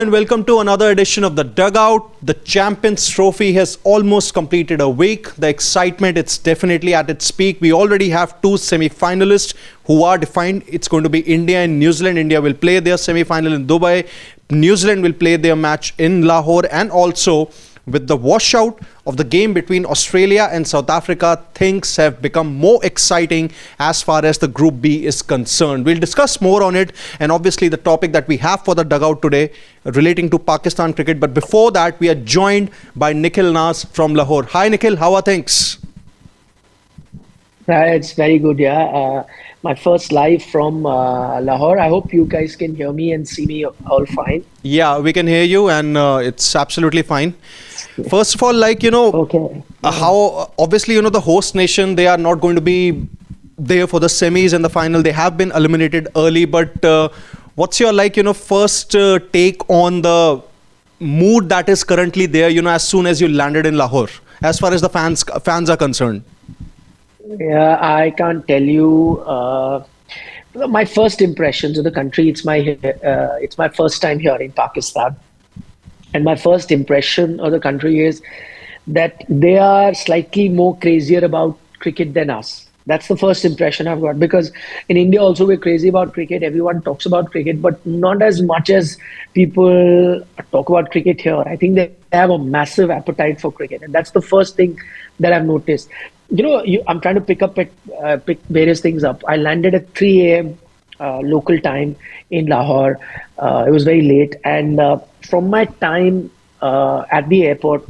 And welcome to another edition of the Dugout. The Champions Trophy has almost completed a week. The excitement, it's definitely at its peak. We already have two semi-finalists who are defined. It's going to be India and New Zealand. India will play their semi-final in Dubai. New Zealand will play their match in Lahore, and also with the washout of the game between Australia and South Africa, things have become more exciting as far as the Group B is concerned. We'll discuss more on it, and obviously the topic that we have for the Dugout today relating to Pakistan cricket. But before that, we are joined by Nikhil Nas from Lahore. Hi Nikhil, how are things? It's very good, yeah. My first live from Lahore. I hope you guys can hear me and see me all fine. Yeah, we can hear you, and it's absolutely fine. First of all, Okay. how obviously, the host nation, they are not going to be there for the semis and the final. They have been eliminated early, but what's your first take on the mood that is currently there, as soon as you landed in Lahore, as far as the fans are concerned? Yeah, I can't tell you my first impressions of the country. It's my first time here in Pakistan, and my first impression of the country is that they are slightly more crazier about cricket than us. That's the first impression I've got, because in India also we're crazy about cricket. Everyone talks about cricket, but not as much as people talk about cricket here. I think they have a massive appetite for cricket, and that's the first thing that I've noticed. I'm trying to pick various things up. I landed at 3 a.m. Local time in Lahore. It was very late, and from my time at the airport,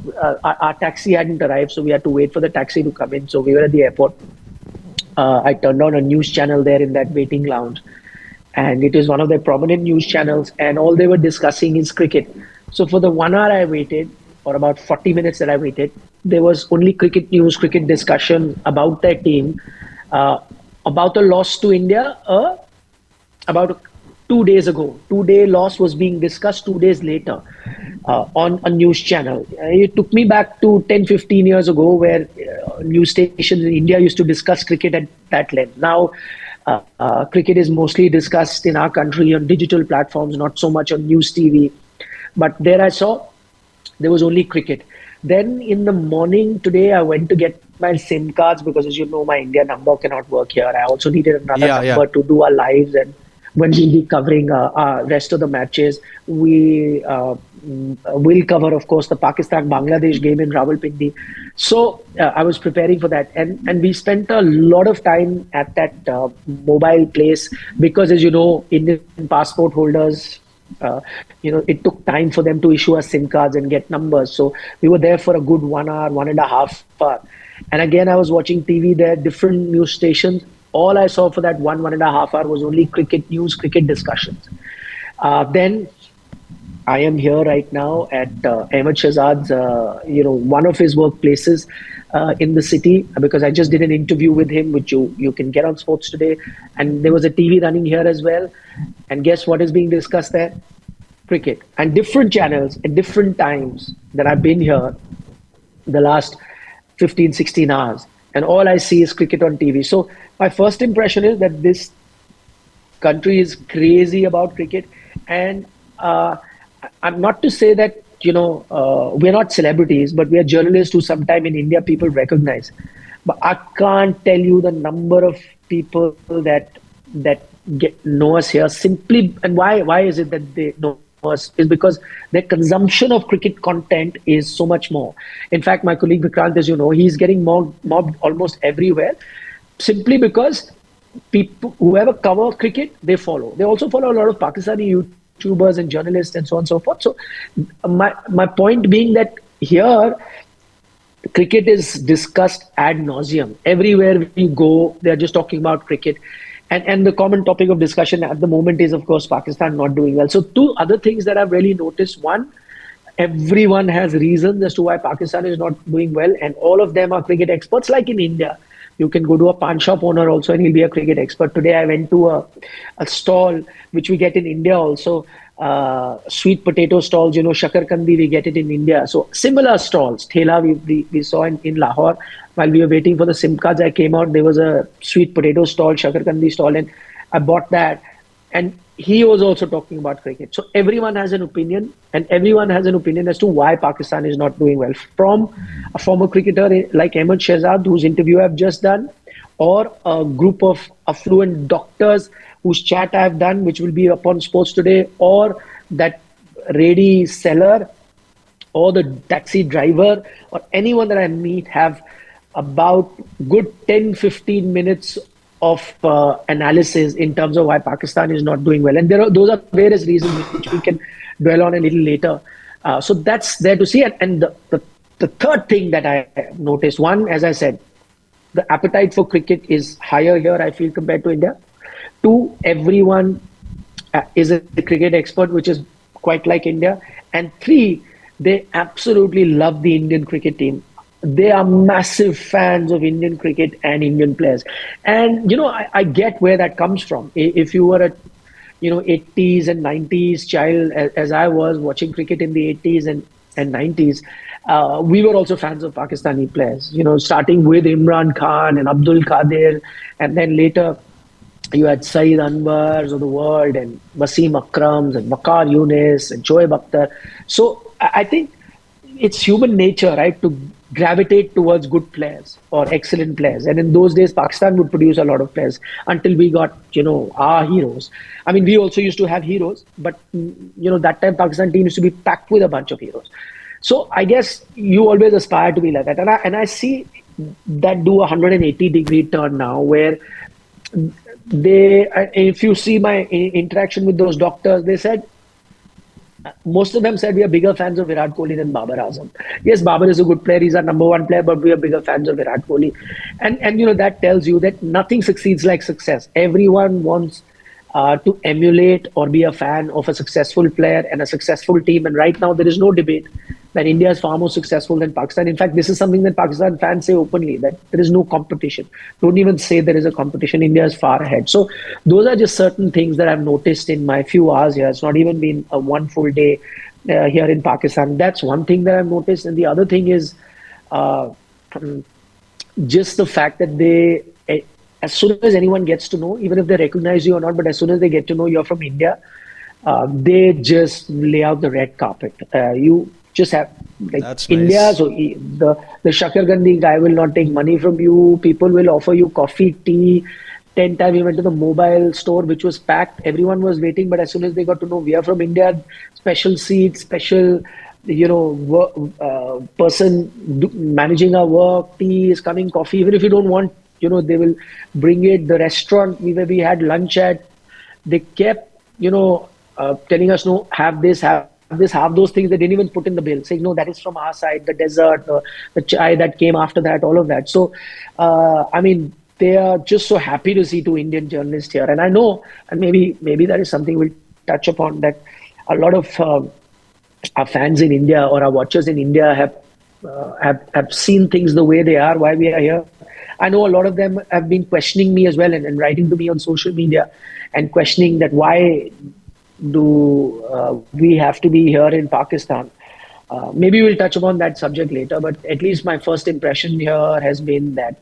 our taxi hadn't arrived, so we had to wait for the taxi to come in. So we were at the airport. I turned on a news channel there in that waiting lounge, and it is one of the prominent news channels, and all they were discussing is cricket. So for the 1 hour I waited, or about 40 minutes that I waited, there was only cricket news, cricket discussion about their team, about a loss to India about 2 days ago. 2-day loss was being discussed 2 days later on a news channel. It took me back to 10-15 years ago, where news stations in India used to discuss cricket at that length. Now, cricket is mostly discussed in our country on digital platforms, not so much on news TV. But there I saw there was only cricket. Then in the morning today, I went to get my SIM cards, because as you know, my India number cannot work here. I also needed another number to do our lives, and when we'll be covering rest of the matches, we will cover, of course, the Pakistan-Bangladesh game in Rawalpindi. So I was preparing for that, and we spent a lot of time at that mobile place, because as you know, Indian passport holders, it took time for them to issue us SIM cards and get numbers. So we were there for a good 1 hour, 1.5 hours. And again, I was watching TV there, different news stations. All I saw for that 1.5 hours was only cricket news, cricket discussions. Then I am here right now at Ahmed Shahzad's, one of his workplaces in the city, because I just did an interview with him, which you can get on Sports Today. And there was a TV running here as well. And guess what is being discussed there? Cricket. And different channels at different times that I've been here the last 15, 16 hours. And all I see is cricket on TV. So my first impression is that this country is crazy about cricket. And I'm not to say that, we're not celebrities, but we are journalists who sometime in India people recognize. But I can't tell you the number of people that know us here simply. And why is it that they know us? Is because their consumption of cricket content is so much more. In fact, my colleague Vikrant, as you know, he's getting mobbed almost everywhere, simply because people, whoever cover cricket, they follow. They also follow a lot of Pakistani YouTubers and journalists and so on and so forth. So my point being that here, cricket is discussed ad nauseum. Everywhere we go, they're just talking about cricket. And the common topic of discussion at the moment is, of course, Pakistan not doing well. So two other things that I've really noticed. One, everyone has reasons as to why Pakistan is not doing well, and all of them are cricket experts, like in India. You can go to a pan shop owner also and he'll be a cricket expert. Today I went to a stall, which we get in India also, sweet potato stalls, shakar kandi, we get it in India. So similar stalls, thela we saw in Lahore. While we were waiting for the SIM cards, I came out, there was a sweet potato stall, shakar kandi stall, and I bought that. And he was also talking about cricket. So everyone has an opinion, and everyone has an opinion as to why Pakistan is not doing well. From a former cricketer like Ahmed Shehzad, whose interview I've just done, or a group of affluent doctors whose chat I've done, which will be upon Sports Today, or that ready seller, or the taxi driver, or anyone that I meet have about good 10-15 minutes of analysis in terms of why Pakistan is not doing well. And those are various reasons which we can dwell on a little later. So that's there to see. And the third thing that I noticed, one, as I said, the appetite for cricket is higher here, I feel, compared to India. Two, everyone is a cricket expert, which is quite like India. And three, they absolutely love the Indian cricket team. They are massive fans of Indian cricket and Indian players. And, I get where that comes from. If you were a, 80s and 90s child, as I was watching cricket in the 80s and 90s, we were also fans of Pakistani players, starting with Imran Khan and Abdul Qadir. And then later, you had Saeed Anwars of the world and Wasim Akrams and Waqar Younis and Shoaib Akhtar. So I think it's human nature, right, to gravitate towards good players or excellent players. And in those days, Pakistan would produce a lot of players until we got, our heroes. I mean, we also used to have heroes, but, that time Pakistan team used to be packed with a bunch of heroes. So I guess you always aspire to be like that. And I see that do a 180-degree turn now, where if you see my interaction with those doctors, they said, most of them said we are bigger fans of Virat Kohli than Babar Azam. Yes, Babar is a good player. He's our number one player, but we are bigger fans of Virat Kohli. And that tells you that nothing succeeds like success. Everyone wants to emulate or be a fan of a successful player and a successful team. And right now, there is no debate that India is far more successful than Pakistan. In fact, this is something that Pakistan fans say openly, that there is no competition. Don't even say there is a competition. India is far ahead. So those are just certain things that I've noticed in my few hours here. It's not even been a one full day here in Pakistan. That's one thing that I've noticed. And the other thing is just the fact that they, as soon as anyone gets to know, even if they recognize you or not, but as soon as they get to know you're from India, they just lay out the red carpet. You just have, like, That's India, nice. so the Shakargandi guy will not take money from you. People will offer you coffee, tea. 10 times we went to the mobile store, which was packed. Everyone was waiting, but as soon as they got to know we are from India, special seats, special, person managing our work, tea is coming, coffee. Even if you don't want, they will bring it. The restaurant where we had lunch at, they kept, telling us, no, have this, have those things. They didn't even put in the bill, saying, no, that is from our side, the dessert, the chai that came after that, all of that. So, I mean, they are just so happy to see two Indian journalists here. And I know, and maybe that is something we'll touch upon, that a lot of our fans in India or our watchers in India have seen things the way they are, why we are here. I know a lot of them have been questioning me as well, and writing to me on social media and questioning that why do we have to be here in Pakistan. Maybe we'll touch upon that subject later, but at least my first impression here has been that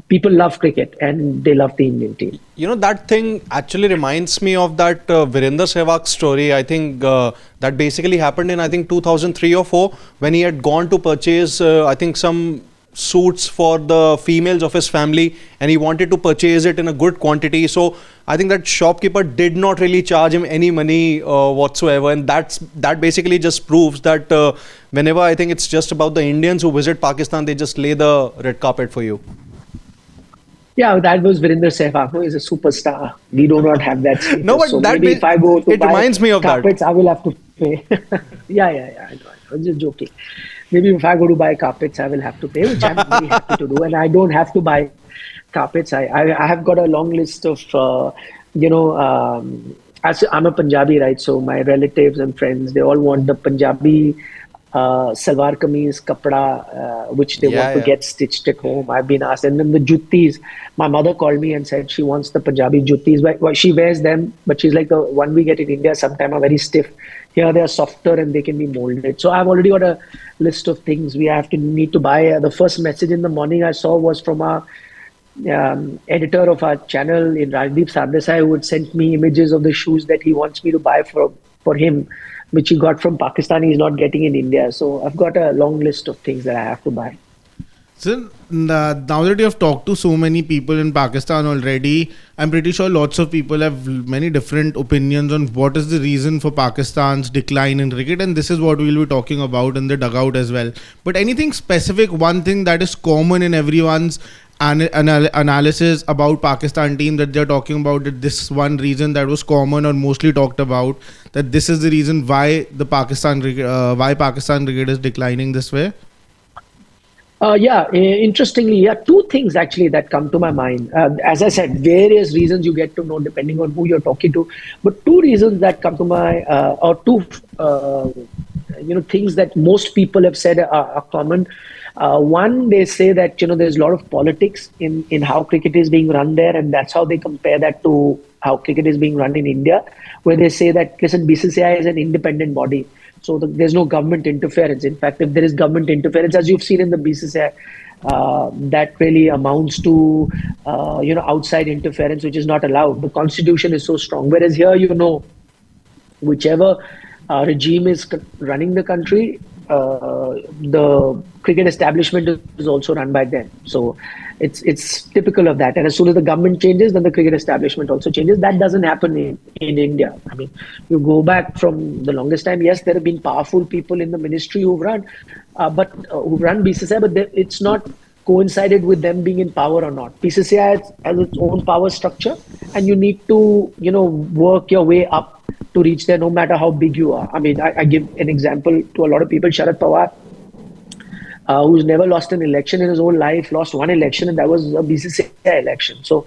people love cricket and they love the Indian team. That thing actually reminds me of that Virender Sehwag story. I think that basically happened in, I think, 2003 or 4, when he had gone to purchase, I think, some suits for the females of his family, and he wanted to purchase it in a good quantity. So I think that shopkeeper did not really charge him any money whatsoever. And that basically just proves that whenever, I think, it's just about the Indians who visit Pakistan, they just lay the red carpet for you. Yeah, that was Virender Sehwag, who is a superstar. We do not have that status. No, but so that maybe if I go to it buy reminds me of carpets, that. I will have to pay. Yeah, I know. I was just joking. Maybe if I go to buy carpets, I will have to pay, which I'm very happy to do. And I don't have to buy carpets. I have got a long list of, as I'm a Punjabi, right? So my relatives and friends, they all want the Punjabi salwar kameez kapda, which they want to get stitched at home. I've been asked. And then the juttis, my mother called me and said she wants the Punjabi juttis. Well, she wears them, but she's like, the one we get in India sometimes are very stiff. Here they are softer and they can be molded. So I've already got a list of things we need to buy. The first message in the morning I saw was from our editor of our channel in Rajdeep Sardesai who would send me images of the shoes that he wants me to buy for him, which he got from Pakistan. He's not getting in India. So I've got a long list of things that I have to buy. So now that you have talked to so many people in Pakistan already, I'm pretty sure lots of people have many different opinions on what is the reason for Pakistan's decline in cricket, and this is what we'll be talking about in the dugout as well. But anything specific, one thing that is common in everyone's analysis about Pakistan team that they're talking about, that this one reason that was common or mostly talked about, that this is the reason why the Pakistan cricket is declining this way. Interestingly, two things actually that come to my mind. As I said, various reasons you get to know depending on who you're talking to, but two reasons that come to my, or two, things that most people have said are common. One, they say that, there's a lot of politics in how cricket is being run there, and that's how they compare that to how cricket is being run in India, where they say that, listen, BCCI is an independent body. So there's no government interference. In fact, if there is government interference, as you've seen in the BCCI, that really amounts to, outside interference, which is not allowed. The constitution is so strong. Whereas here, whichever regime is running the country, the cricket establishment is also run by them. So it's typical of that. And as soon as the government changes, then the cricket establishment also changes. That doesn't happen in India. I mean, you go back from the longest time, yes, there have been powerful people in the ministry who've run BCCI, but it's not coincided with them being in power or not. BCCI has its own power structure, and you need to, work your way up to reach there, no matter how big you are. I mean, I give an example to a lot of people. Sharad Pawar, who's never lost an election in his whole life, lost one election, and that was a BCCI election. So,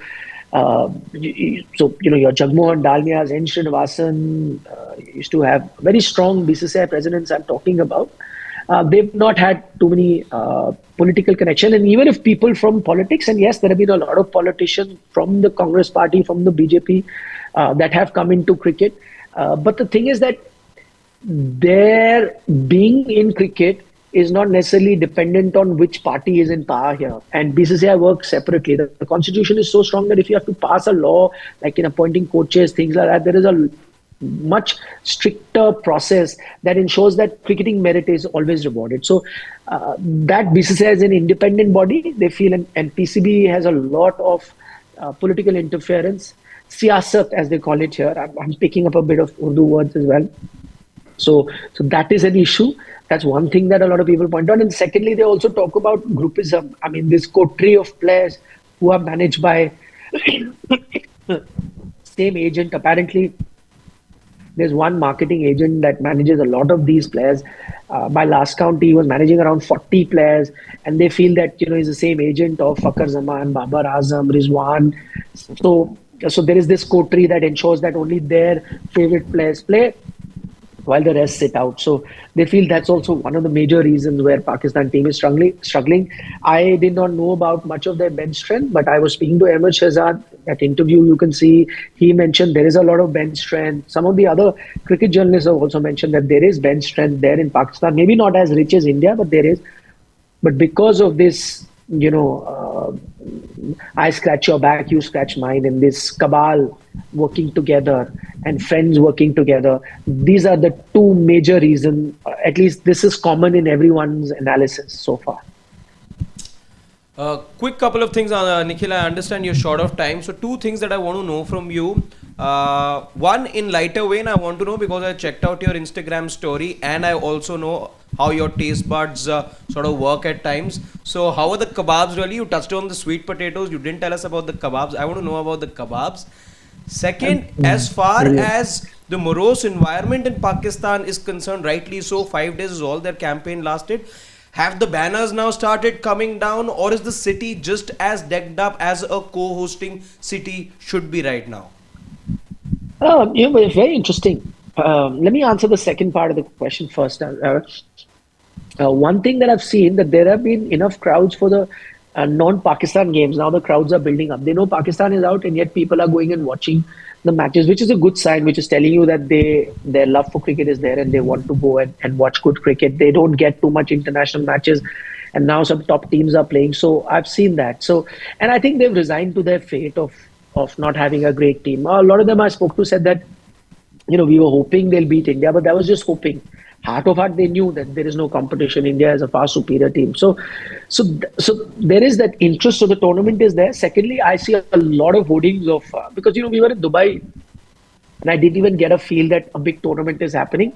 your Jagmohan Dalmias, N. Srinivasan used to have very strong BCCI presidents I'm talking about. They've not had too many political connection. And even if people from politics, and yes, there have been a lot of politicians from the Congress party, from the BJP, that have come into cricket. But the thing is that their being in cricket is not necessarily dependent on which party is in power here. And BCCI works separately. The constitution is so strong that if you have to pass a law, like in appointing coaches, things like that, there is a much stricter process that ensures that cricketing merit is always rewarded. So that BCCI is an independent body, they feel, and PCB has a lot of political interference, siyasat as they call it here. I'm picking up a bit of Urdu words as well. So that is an issue. That's one thing that a lot of people point out. And secondly, they also talk about groupism. I mean, this coterie of players who are managed by same agent. Apparently, there's one marketing agent that manages a lot of these players. By last count, he was managing around 40 players, and they feel that he's the same agent of Fakhar Zaman, Babar Azam, Rizwan. So there is this coterie that ensures that only their favorite players play, while the rest sit out. So they feel that's also one of the major reasons where Pakistan team is struggling. I did not know about much of their bench strength, but I was speaking to Ahmed Shahzad. That interview, you can see he mentioned there is a lot of bench strength. Some of the other cricket journalists have also mentioned that there is bench strength there in Pakistan. Maybe not as rich as India, but there is. But because of this, I scratch your back, you scratch mine, and this cabal working together and friends working together, these are the two major reasons. At least this is common in everyone's analysis so far. Quick couple of things, Nikhil. I understand you're short of time, so two things that I want to know from you. One, in lighter vein, I want to know, because I checked out your Instagram story, and I also know how your taste buds sort of work at times. So how are the kebabs really? You touched on the sweet potatoes. You didn't tell us about the kebabs. I want to know about the kebabs. Second, as far as the morose environment in Pakistan is concerned, rightly so, 5 days is all their campaign lasted. Have the banners now started coming down, or is the city just as decked up as a co-hosting city should be right now? It's very interesting. Let me answer the second part of the question first. One thing that I've seen, that there have been enough crowds for the non-Pakistan games. Now the crowds are building up. They know Pakistan is out, and yet people are going and watching the matches, which is a good sign, which is telling you that their love for cricket is there and they want to go and watch good cricket. They don't get too much international matches and now some top teams are playing. So I've seen that. So, and I think they've resigned to their fate of not having a great team. A lot of them I spoke to said that, we were hoping they'll beat India, but that was just hoping. Heart of heart, they knew that there is no competition. India is a far superior team. So there is that interest. So the tournament is there. Secondly, I see a lot of hoardings of because we were in Dubai, and I didn't even get a feel that a big tournament is happening.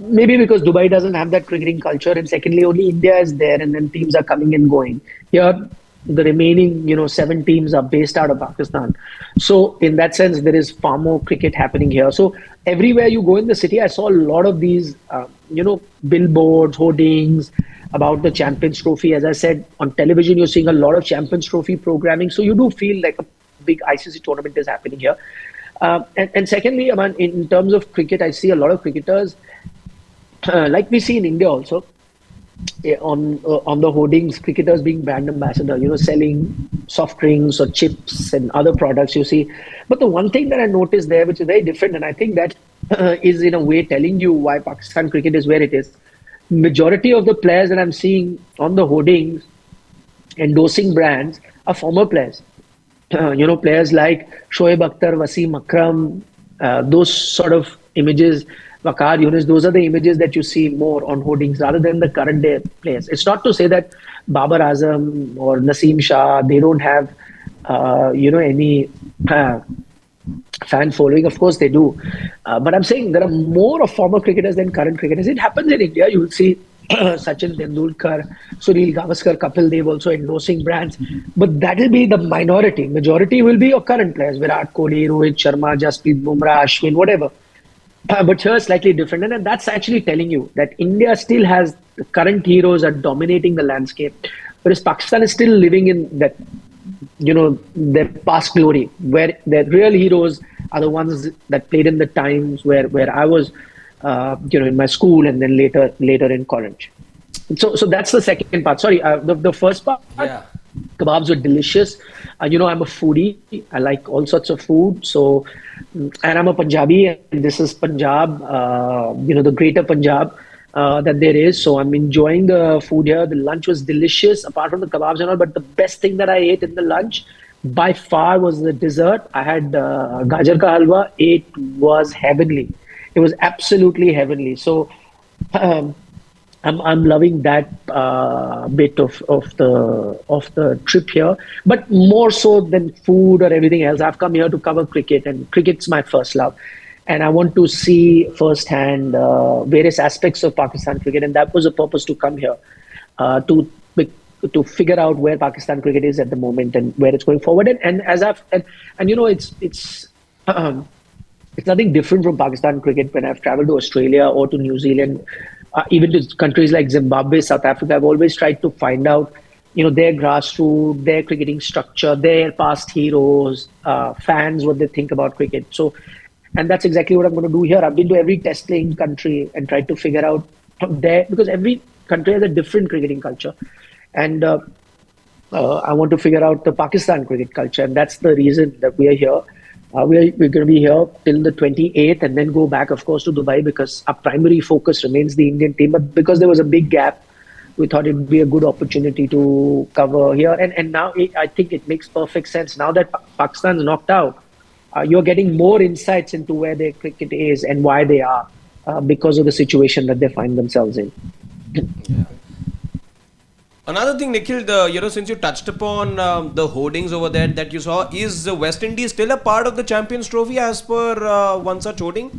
Maybe because Dubai doesn't have that cricketing culture, and secondly, only India is there, and then teams are coming and going. Here, the remaining, 7 teams are based out of Pakistan. So in that sense, there is far more cricket happening here. So everywhere you go in the city, I saw a lot of these, billboards, hoardings about the Champions Trophy. As I said, on television, you're seeing a lot of Champions Trophy programming. So you do feel like a big ICC tournament is happening here. And secondly, in terms of cricket, I see a lot of cricketers, like we see in India also, on the hoardings, cricketers being brand ambassador, selling soft drinks or chips and other products you see. But the one thing that I noticed there, which is very different, and I think that is in a way telling you why Pakistan cricket is where it is. Majority of the players that I'm seeing on the hoardings endorsing brands are former players. Players like Shoaib Akhtar, Wasim Akram, those sort of images, Waqar Younis, those are the images that you see more on hoardings rather than the current day players. It's not to say that Babar Azam or Naseem Shah, they don't have, any fan following. Of course they do. But I'm saying there are more of former cricketers than current cricketers. It happens in India. You will see Sachin Tendulkar, Sunil Gavaskar, Kapil Dev also endorsing brands. But that will be the minority. Majority will be your current players, Virat Kohli, Rohit Sharma, Jasprit Bumrah, Ashwin, whatever. But here slightly different, and that's actually telling you that India still has the current heroes are dominating the landscape, whereas Pakistan is still living in that, their past glory, where their real heroes are the ones that played in the times where I was, in my school and then later in college. So that's the second part. Sorry, the first part. Yeah. Kebabs were delicious. I'm a foodie. I like all sorts of food. So, and I'm a Punjabi, and this is Punjab, the greater Punjab that there is. So I'm enjoying the food here. The lunch was delicious, apart from the kebabs and all. But the best thing that I ate in the lunch, by far, was the dessert. I had gajar ka halwa. It was heavenly. It was absolutely heavenly. So, I'm loving that bit of the trip here, but more so than food or everything else, I've come here to cover cricket, and cricket's my first love, and I want to see firsthand various aspects of Pakistan cricket, and that was the purpose to come here to figure out where Pakistan cricket is at the moment and where it's going forward, and it's nothing different from Pakistan cricket. When I've traveled to Australia or to New Zealand, even to countries like Zimbabwe, South Africa, I've always tried to find out, their grassroots, their cricketing structure, their past heroes, fans, what they think about cricket. So, and that's exactly what I'm going to do here. I've been to every test playing country and tried to figure out there, because every country has a different cricketing culture. And I want to figure out the Pakistan cricket culture. And that's the reason that we are here. We're going to be here till the 28th and then go back, of course, to Dubai, because our primary focus remains the Indian team. But because there was a big gap, we thought it would be a good opportunity to cover here. And now I think it makes perfect sense. Now that Pakistan's knocked out, you're getting more insights into where their cricket is and why they are, because of the situation that they find themselves in. Yeah. Another thing, Nikhil, since you touched upon the hoardings over there that you saw, is West Indies still a part of the Champions Trophy as per one such hoarding?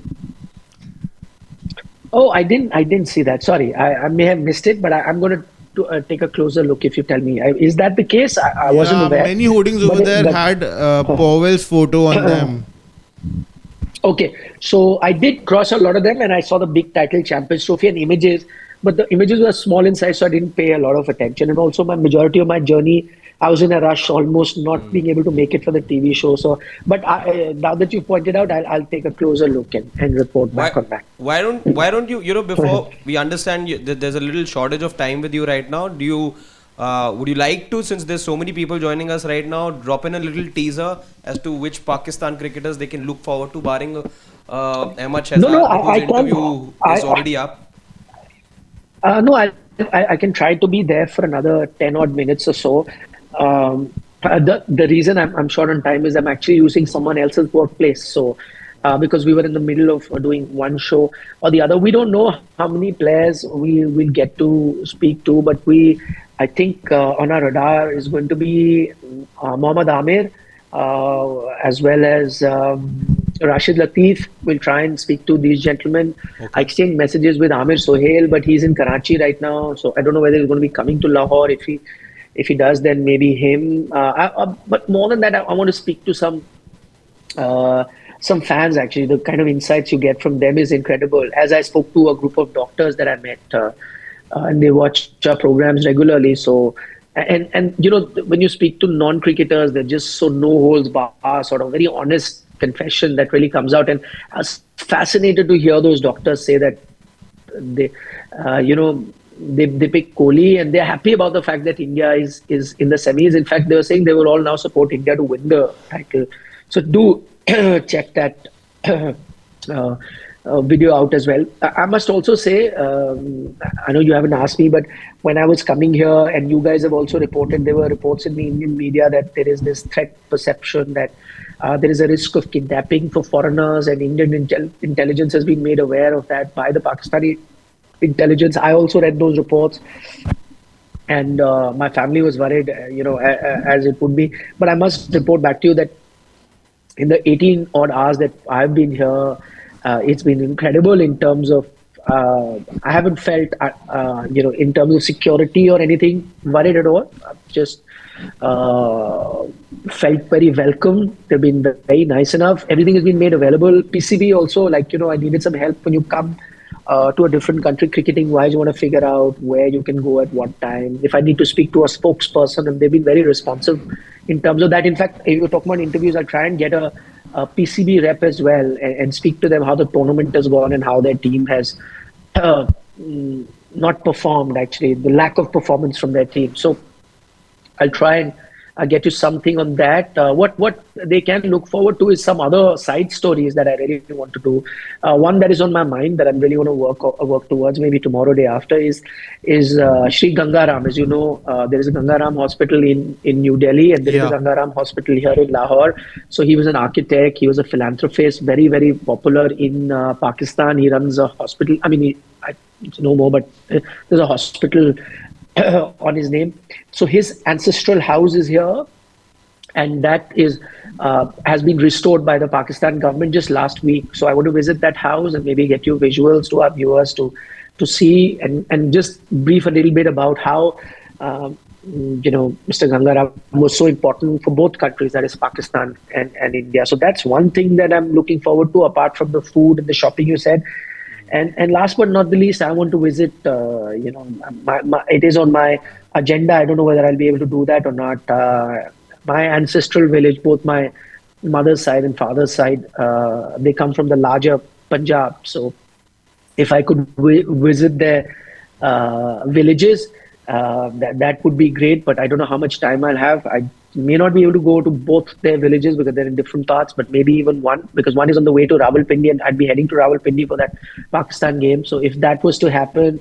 Oh, I didn't see that. Sorry, I may have missed it, but I'm going to take a closer look if you tell me. Is that the case? I wasn't aware. Many hoardings over there had Powell's photo on them. Okay, so I did cross a lot of them, and I saw the big title Champions Trophy and images. But the images were small in size, so I didn't pay a lot of attention. And also, my majority of my journey, I was in a rush, almost not being able to make it for the TV show. So, but now that you pointed out, I'll take a closer look and report back on that. Why don't you, before we understand that there's a little shortage of time with you right now, would you like to, since there's so many people joining us right now, drop in a little teaser as to which Pakistan cricketers they can look forward to, barring Ahmad Shahzad, whose interview is already up? No, I'll I can try to be there for another 10 odd minutes or so. The reason I'm short on time is I'm actually using someone else's workplace. So because we were in the middle of doing one show or the other, we don't know how many players we will get to speak to, but I think on our radar is going to be Mohammad Amir, as well as Rashid Latif. Will try and speak to these gentlemen. I exchanged messages with Amir Sohail, but he's in Karachi right now, so I don't know whether he's going to be coming to Lahore. If he does, then maybe him. But more than that, I want to speak to some fans. Actually, the kind of insights you get from them is incredible. As I spoke to a group of doctors that I met, and they watch our programs regularly. So, and you know, when you speak to non-cricketers, they're just so no holds bar, sort of very honest confession that really comes out. And I was fascinated to hear those doctors say that they, they pick Kohli and they're happy about the fact that India is in the semis. In fact, they were saying they will all now support India to win the title. So do check that video out as well. I must also say, I know you haven't asked me, but when I was coming here and you guys have also reported, there were reports in the Indian media that there is this threat perception that there is a risk of kidnapping for foreigners, and Indian intelligence has been made aware of that by the Pakistani intelligence. I also read those reports, and my family was worried, as it would be. But I must report back to you that in the 18 odd hours that I've been here, it's been incredible in terms of I haven't felt in terms of security or anything worried at all. I've just felt very welcome. They've been very nice enough. Everything has been made available. PCB also, I needed some help when you come to a different country cricketing wise. You want to figure out where you can go at what time. If I need to speak to a spokesperson, and they've been very responsive in terms of that. In fact, if you're talking about interviews, I'll try and get a PCB rep as well and speak to them how the tournament has gone and how their team has not performed, actually, the lack of performance from their team. So I'll try and get you something on that. What they can look forward to is some other side stories that I really want to do. One that is on my mind that I'm really going to work towards, maybe tomorrow, day after, is Sri Gangaram. As you know, there is a Gangaram hospital in New Delhi, and there is a Gangaram hospital here in Lahore. So he was an architect. He was a philanthropist, very, very popular in Pakistan. He runs a hospital. I mean, it's no more, but there's a hospital on his name. So his ancestral house is here, and that is has been restored by the Pakistan government just last week. So I want to visit that house and maybe get you visuals to our viewers to see and just brief a little bit about how Mr. Gangaram was so important for both countries, that is Pakistan and India. So that's one thing that I'm looking forward to, apart from the food and the shopping you said. And last but not the least, I want to visit, it is on my agenda. I don't know whether I'll be able to do that or not. My ancestral village, both my mother's side and father's side, they come from the larger Punjab. So if I could visit their villages, that would be great. But I don't know how much time I'll have. I may not be able to go to both their villages because they're in different parts, but maybe even one, because one is on the way to Rawalpindi and I'd be heading to Rawalpindi for that Pakistan game. So if that was to happen,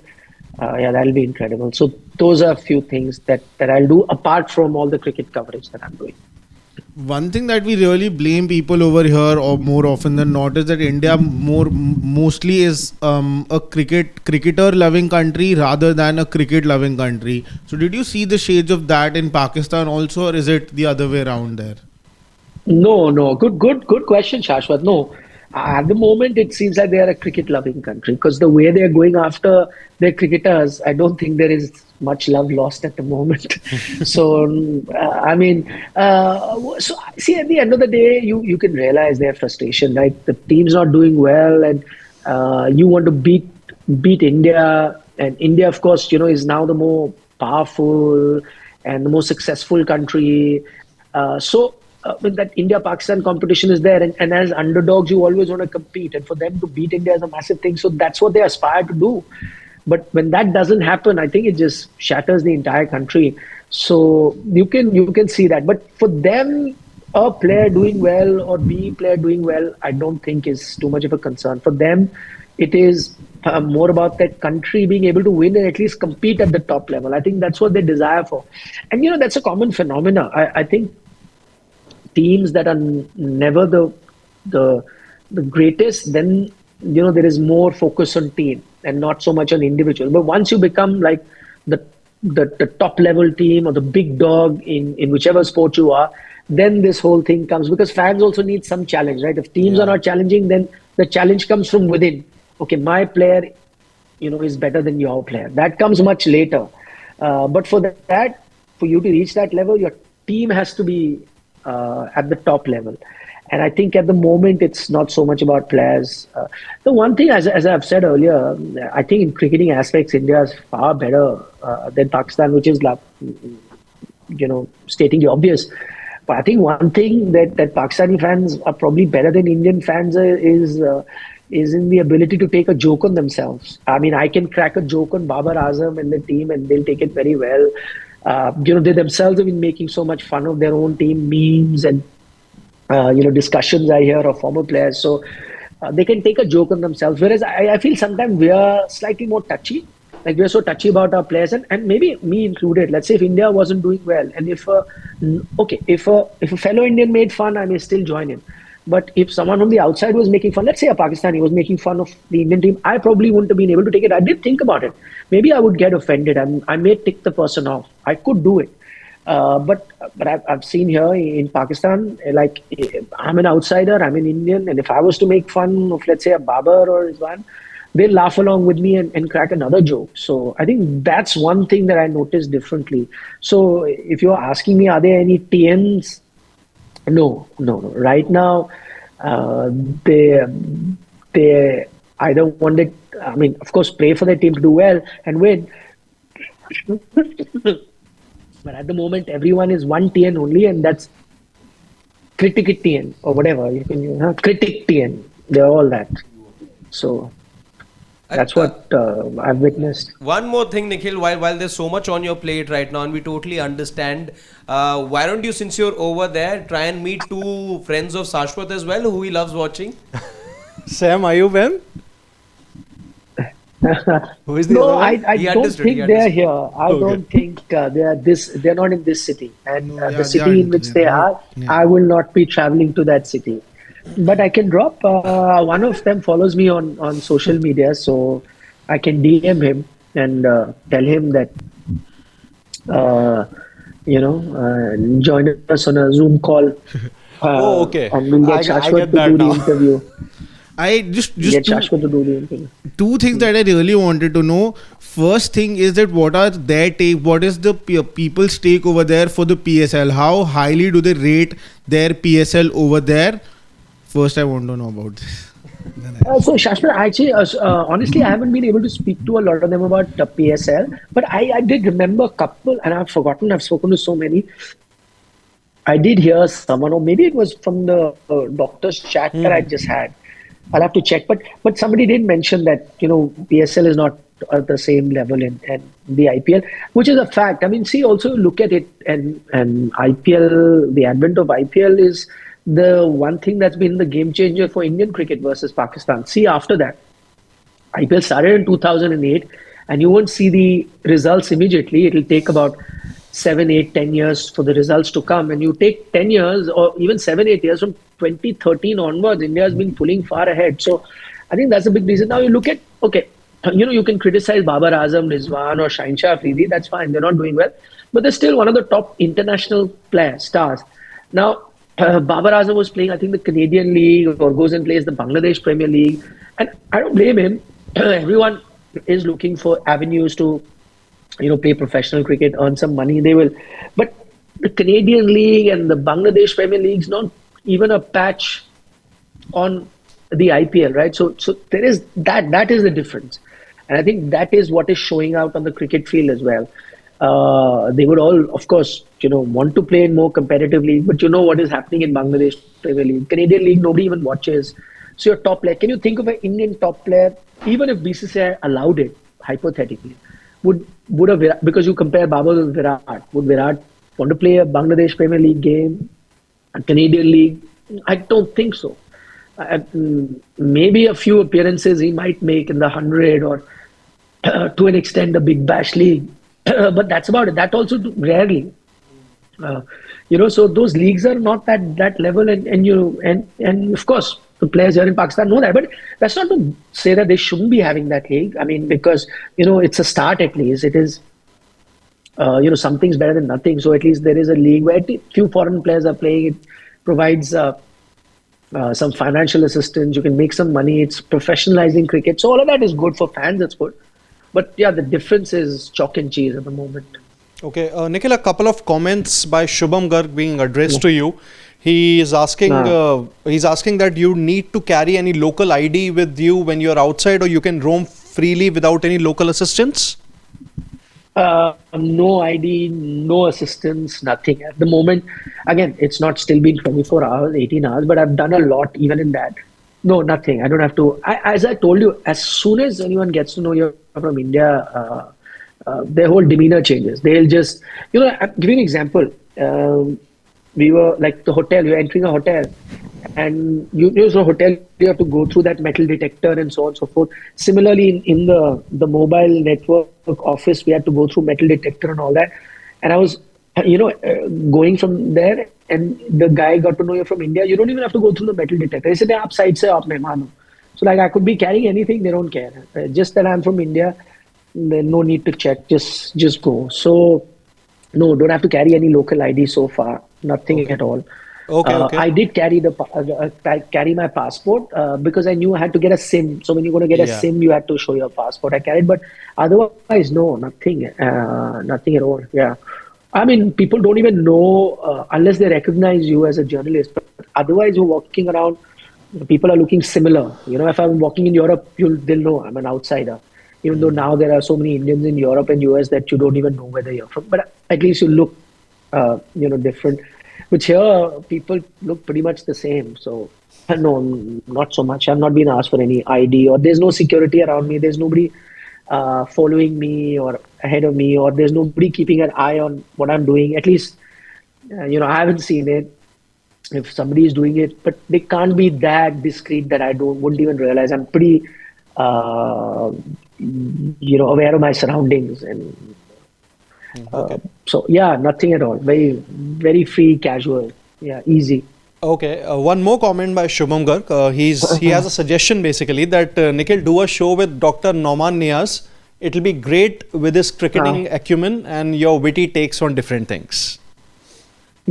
that'll be incredible. So those are a few things that I'll do apart from all the cricket coverage that I'm doing. One thing that we really blame people over here, or more often than not, is that India mostly is a cricketer loving country rather than a cricket loving country. So did you see the shades of that in Pakistan also, or is it the other way around there? No. Good question, Shashwat. No. At the moment, it seems like they are a cricket-loving country, because the way they are going after their cricketers, I don't think there is much love lost at the moment. So, so see, at the end of the day, you can realize their frustration, right? The team's not doing well, and you want to beat India, and India, of course, is now the more powerful and the most successful country. When that India-Pakistan competition is there, and as underdogs, you always want to compete, and for them to beat India is a massive thing. So that's what they aspire to do. But when that doesn't happen, I think it just shatters the entire country. So you can see that. But for them, a player doing well or B player doing well, I don't think is too much of a concern. For them, it is more about that country being able to win and at least compete at the top level. I think that's what they desire for. And, that's a common phenomena. I think teams that are never the greatest, then there is more focus on team and not so much on individual. But once you become like the top level team or the big dog in whichever sport you are, then this whole thing comes, because fans also need some challenge, right? If teams are not challenging, then the challenge comes from within. Okay, my player is better than your player. That comes much later. But for you to reach that level, your team has to be at the top level. And I think at the moment, it's not so much about players. The one thing, as I've said earlier, I think in cricketing aspects, India is far better than Pakistan, which is, stating the obvious. But I think one thing that Pakistani fans are probably better than Indian fans is in the ability to take a joke on themselves. I mean, I can crack a joke on Babar Azam and the team, and they'll take it very well. They themselves have been making so much fun of their own team, memes and discussions I hear of former players. So they can take a joke on themselves. Whereas I feel sometimes we are slightly more touchy. Like, we're so touchy about our players, and maybe me included. Let's say if India wasn't doing well, and if a fellow Indian made fun, I may still join him. But if someone from the outside was making fun, let's say a Pakistani was making fun of the Indian team, I probably wouldn't have been able to take it. I did think about it. Maybe I would get offended, and I may tick the person off. I could do it. But I've seen here in Pakistan, like, I'm an outsider, I'm an Indian, and if I was to make fun of, let's say, a Babar or Rizwan, they'll laugh along with me and crack another joke. So I think that's one thing that I noticed differently. So if you're asking me, are there any TNs? No. Right now, they either wanted, I mean, of course, pray for their team to do well and win. But at the moment, everyone is one TN only, and that's cricket TN or whatever. You can critic TN. They're all that. So that's what I've witnessed. One more thing, Nikhil, while there's so much on your plate right now, and we totally understand, why don't you, since you're over there, try and meet two friends of Shashwat as well, who he loves watching? Sam, are you Ben? Who is the No, other one? I don't think they're here. I don't think they're not in this city. And the city in which they are, I will not be traveling to that city. But I can drop. One of them follows me on social media, so I can DM him and tell him that, join us on a Zoom call. Oh, okay. And we'll get I Shashwat get to that do now. the interview. I just Shashwat to do the interview. two things that I really wanted to know. First thing is that what are their take? What is the people's take over there for the PSL? How highly do they rate their PSL over there? First, I want to know about this. So Shashwat, actually, honestly, I haven't been able to speak to a lot of them about PSL, but I did remember a couple, and I've forgotten. I've spoken to so many. I did hear someone, or maybe it was from the doctor's chat that I just had. I'll have to check, but somebody did mention that PSL is not at the same level in the IPL, which is a fact. I mean, see, also look at it, and IPL, the advent of IPL is the one thing that's been the game changer for Indian cricket versus Pakistan. See, after that, IPL started in 2008, and you won't see the results immediately. It'll take about 7, 8, 10 years for the results to come. And you take 10 years or even 7, 8 years from 2013 onwards, India has been pulling far ahead. So I think that's a big reason. Now you look at, okay, you can criticize Babar Azam, Rizwan or Shaheen Afridi. That's fine. They're not doing well. But they're still one of the top international players, stars. Now, Babar Azam was playing, I think, the Canadian League, or goes and plays the Bangladesh Premier League. And I don't blame him. Everyone is looking for avenues to play professional cricket, earn some money, they will. But the Canadian League and the Bangladesh Premier League is not even a patch on the IPL, right? So there is that is the difference. And I think that is what is showing out on the cricket field as well. They would all, of course, want to play in more competitive league, but what is happening in Bangladesh Premier League? Canadian League, nobody even watches. So your top player, can you think of an Indian top player, even if BCCI allowed it, hypothetically, would a because you compare Babar with Virat, would Virat want to play a Bangladesh Premier League game, a Canadian League? I don't think so. maybe a few appearances he might make in the 100 or to an extent the Big Bash League, but that's about it. That also rarely. So those leagues are not that level, and of course the players here in Pakistan know that. But that's not to say that they shouldn't be having that league. I mean, because it's a start at least. It is something's better than nothing. So at least there is a league where few foreign players are playing. It provides some financial assistance. You can make some money. It's professionalizing cricket. So all of that is good for fans. It's good. But yeah, the difference is chalk and cheese at the moment. Okay, Nikhil, a couple of comments by Shubham Garg being addressed to you. He is asking, that you need to carry any local ID with you when you're outside, or you can roam freely without any local assistance. No ID, no assistance, nothing at the moment. Again, it's not still been 24 hours, 18 hours, but I've done a lot even in that. No, nothing. I don't have to. As I told you, as soon as anyone gets to know you're from India, their whole demeanor changes. They'll just, I'll give you an example. We were like the hotel, you're entering a hotel, and so hotel, you have to go through that metal detector and so on and so forth. Similarly, in the mobile network office, we had to go through metal detector and all that. And I was, going from there, and the guy got to know you're from India. You don't even have to go through the metal detector. He said, "Aap side se, aap mehman ho." So like I could be carrying anything, they don't care. Just that I'm from India, there's no need to check. Just go. So no, don't have to carry any local ID so far. Nothing at all. Okay. I did carry carry my passport because I knew I had to get a SIM. So when you're going to get a SIM, you had to show your passport. I carried, but otherwise, no, nothing at all. Yeah. I mean, people don't even know unless they recognize you as a journalist. But otherwise, you're walking around, people are looking similar. If I'm walking in Europe, they'll know I'm an outsider. Even though now there are so many Indians in Europe and US that you don't even know whether you're from. But at least you look, different. Which here, people look pretty much the same. So, no, not so much. I've not been asked for any ID, or there's no security around me. There's nobody following me or ahead of me, or there's nobody keeping an eye on what I'm doing. At least, I haven't seen it. If somebody is doing it, but they can't be that discreet that I wouldn't even realize. I'm pretty, aware of my surroundings, and so yeah, nothing at all. Very, very free, casual. Yeah, easy. Okay, one more comment by Shubham Garg. He has a suggestion basically that Nikhil do a show with Dr. Nauman Niaz. It'll be great with his cricketing acumen and your witty takes on different things.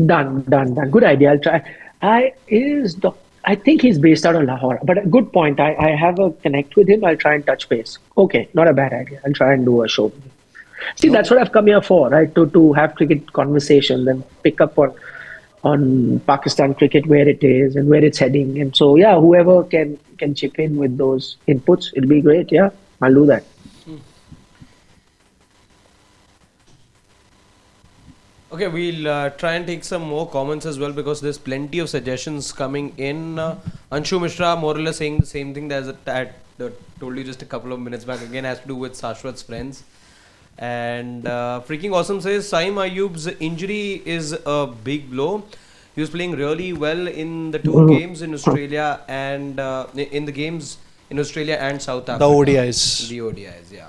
Done. Good idea. I'll try. I think he's based out of Lahore, but a good point. I have a connect with him. I'll try and touch base. Okay, not a bad idea. I'll try and do a show with him. See, that's what I've come here for, right? To have cricket conversations and pick up on Pakistan cricket, where it is and where it's heading. And so, yeah, whoever can chip in with those inputs, it'll be great. Yeah, I'll do that. Okay, we'll try and take some more comments as well, because there's plenty of suggestions coming in. Anshu Mishra more or less saying the same thing that I told you just a couple of minutes back. Again, has to do with Shashwat's friends. And Freaking Awesome says Saim Ayub's injury is a big blow. He was playing really well in the two games in Australia and in the games in Australia and South Africa. The ODIs. The ODIs, yeah.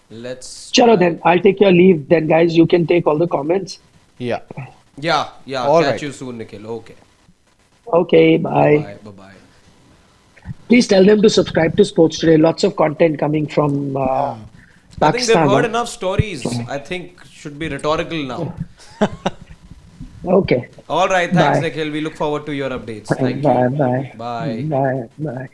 Let's. Chalo then, I'll take your leave then, guys. You can take all the comments. Yeah. All Catch you soon, Nikhil. Okay. Okay, bye. Bye. Please tell them to subscribe to Sports Today. Lots of content coming from Pakistan. I think they've heard enough stories. I think should be rhetorical now. Okay. All right. Thanks, Bye. Nikhil. We look forward to your updates. Thank Bye. you. Bye.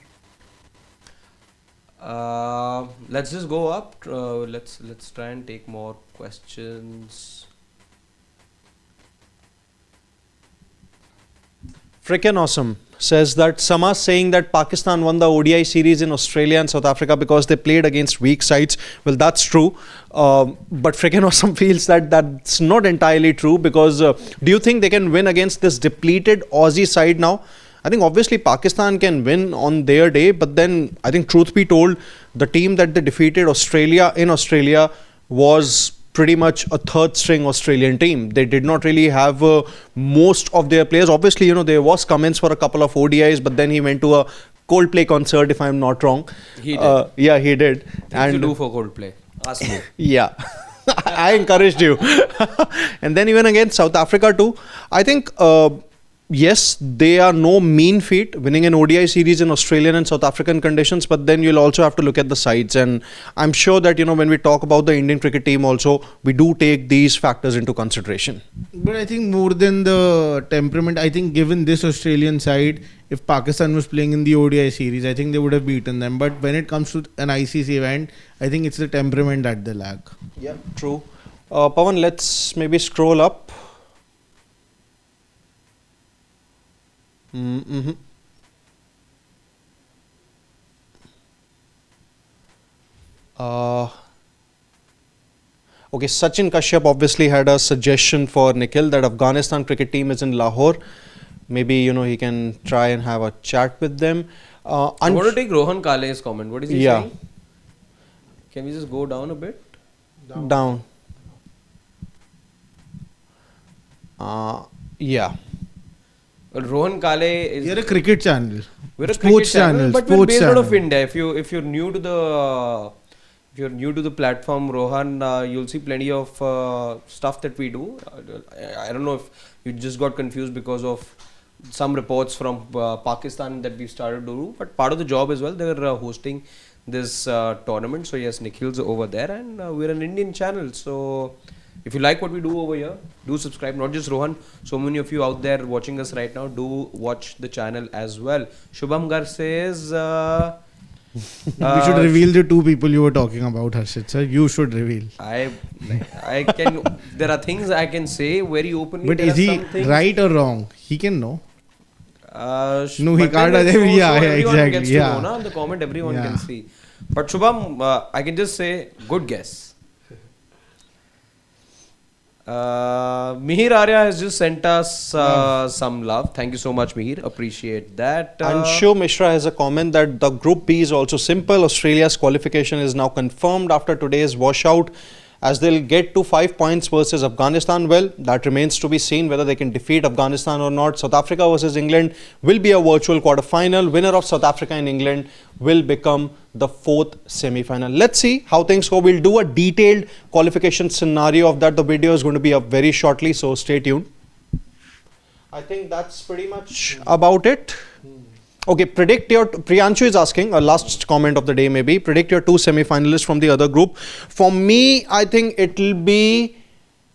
Let's just go up. Let's try and take more questions. Freaking Awesome says that Sama saying that Pakistan won the ODI series in Australia and South Africa because they played against weak sides. Well, that's true. But Freaking Awesome feels that that's not entirely true, because do you think they can win against this depleted Aussie side now? I think obviously Pakistan can win on their day, but then I think truth be told, the team that they defeated in Australia was pretty much a third string Australian team. They did not really have most of their players. Obviously, there was Cummins for a couple of ODIs, but then he went to a Coldplay concert, if I'm not wrong. He did. Yeah, he did. Things to do for Coldplay. Ask me. Yeah. I encouraged you. And then even against South Africa too, I think, yes, they are no mean feat winning an ODI series in Australian and South African conditions, but then you'll also have to look at the sides. And I'm sure that, when we talk about the Indian cricket team also, we do take these factors into consideration. But I think more than the temperament, I think given this Australian side, if Pakistan was playing in the ODI series, I think they would have beaten them. But when it comes to an ICC event, I think it's the temperament that they lack. Yeah, true. Pawan, let's maybe scroll up. Mm-hmm. Okay, Sachin Kashyap obviously had a suggestion for Nikhil that Afghanistan cricket team is in Lahore. Maybe, he can try and have a chat with them. I want to take Rohan Kale's comment. What is he Yeah. saying? Can we just go down a bit? Down. Yeah. Well, Rohan Kale is. You're a cricket channel. We're a sports cricket channel, channel, but we're sports based out of channel. India. If you're new to the platform, Rohan, you'll see plenty of stuff that we do. I don't know if you just got confused because of some reports from Pakistan that we started to do, but part of the job as well. They're hosting this tournament. So yes, Nikhil's over there, and we're an Indian channel. So if you like what we do over here, do subscribe. Not just Rohan, so many of you out there watching us right now, do watch the channel as well. Shubham Gar says. We should reveal the two people you were talking about, Harshit sir. You should reveal. I can. There are things I can say very openly. But There is are he some things, right or wrong? He can know. No, he but can't. then Yeah, everyone exactly, gets to yeah. know, na? The comment everyone Yeah. can see. But Shubham, I can just say, good guess. Mihir Arya has just sent us some love. Thank you so much, Mihir. Appreciate that. Anshu Mishra has a comment that the Group B is also simple. Australia's qualification is now confirmed after today's washout, as they'll get to 5 points versus Afghanistan. Well, that remains to be seen whether they can defeat Afghanistan or not. South Africa versus England will be a virtual quarter-final. Winner of South Africa and England will become the fourth semi-final. Let's see how things go. We'll do a detailed qualification scenario of that. The video is going to be up very shortly, so stay tuned. I think that's pretty much about it. Okay, predict your, Priyanshu is asking, a last comment of the day maybe, predict your two semi-finalists from the other group. For me, I think it will be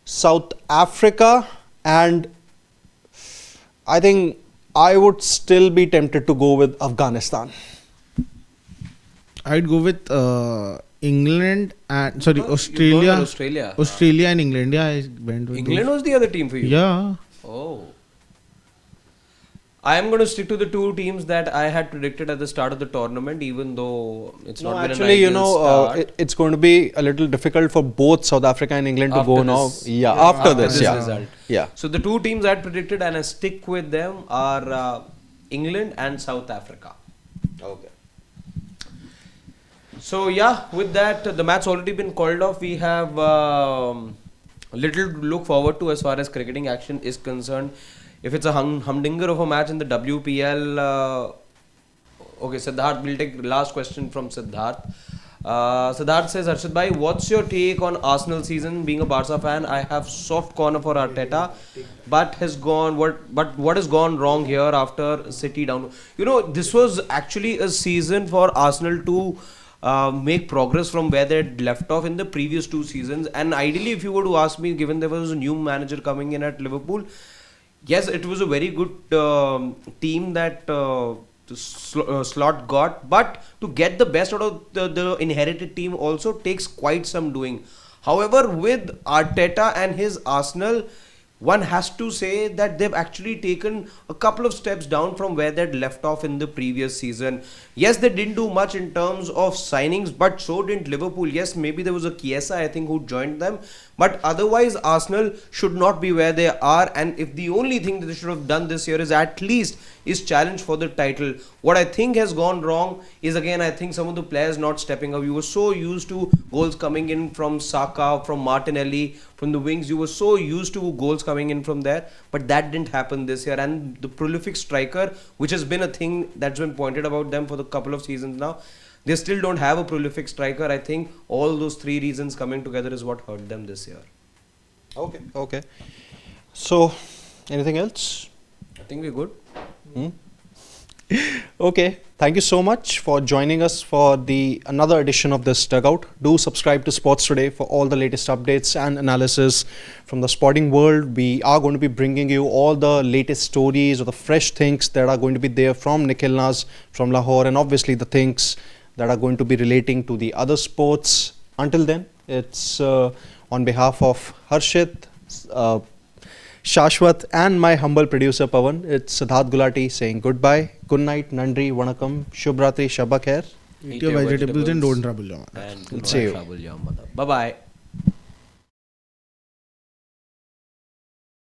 South Africa, and I think I would still be tempted to go with Afghanistan. I'd go with England and Australia. Australia. Australia and England. Yeah, I went with England those. was the other team for you. Yeah. Oh. I am going to stick to the two teams that I had predicted at the start of the tournament, even though it's not been actually, an ideal start. it's going to be a little difficult for both South Africa and England to After go this. now. Yeah, after this, yeah. Result. Yeah. So the two teams I had predicted and I stick with them are England and South Africa. Okay. So yeah, with that, the match already been called off. We have little to look forward to as far as cricketing action is concerned. If it's a humdinger of a match in the WPL, okay, Siddharth, we'll take the last question from Siddharth. Siddharth says, Harshit bhai, what's your take on Arsenal season? Being a Barca fan, I have soft corner for Arteta, but what has gone wrong here after City down? This was actually a season for Arsenal to make progress from where they had left off in the previous two seasons. And ideally, if you were to ask me, given there was a new manager coming in at Liverpool, yes, it was a very good team that Slot got, but to get the best out of the inherited team also takes quite some doing. However, with Arteta and his Arsenal, one has to say that they've actually taken a couple of steps down from where they'd left off in the previous season. Yes, they didn't do much in terms of signings, but so didn't Liverpool. Yes, maybe there was a Chiesa, I think, who joined them. But otherwise, Arsenal should not be where they are. And if the only thing that they should have done this year is at least is challenge for the title. What I think has gone wrong is, again, I think some of the players not stepping up. You were so used to goals coming in from Saka, from Martinelli, from the wings. You were so used to goals coming in from there, but that didn't happen this year. And the prolific striker, which has been a thing that's been pointed about them for the couple of seasons now, they still don't have a prolific striker. I think all those three reasons coming together is what hurt them this year. Okay. So, anything else? I think we're good. Okay, thank you so much for joining us for the another edition of this Dugout. Do subscribe to Sports Today for all the latest updates and analysis from the sporting world. We are going to be bringing you all the latest stories or the fresh things that are going to be there from Nikhil Naz, from Lahore, and obviously the things that are going to be relating to the other sports. Until then, it's on behalf of Harshit, Shashwat and my humble producer Pawan, it's Siddharth Gulati saying goodbye, good night, Nandri, Vanakkam, Shubhratri, Shabba Khair. Eat your vegetables and don't trouble your mother. And See you. Bye bye.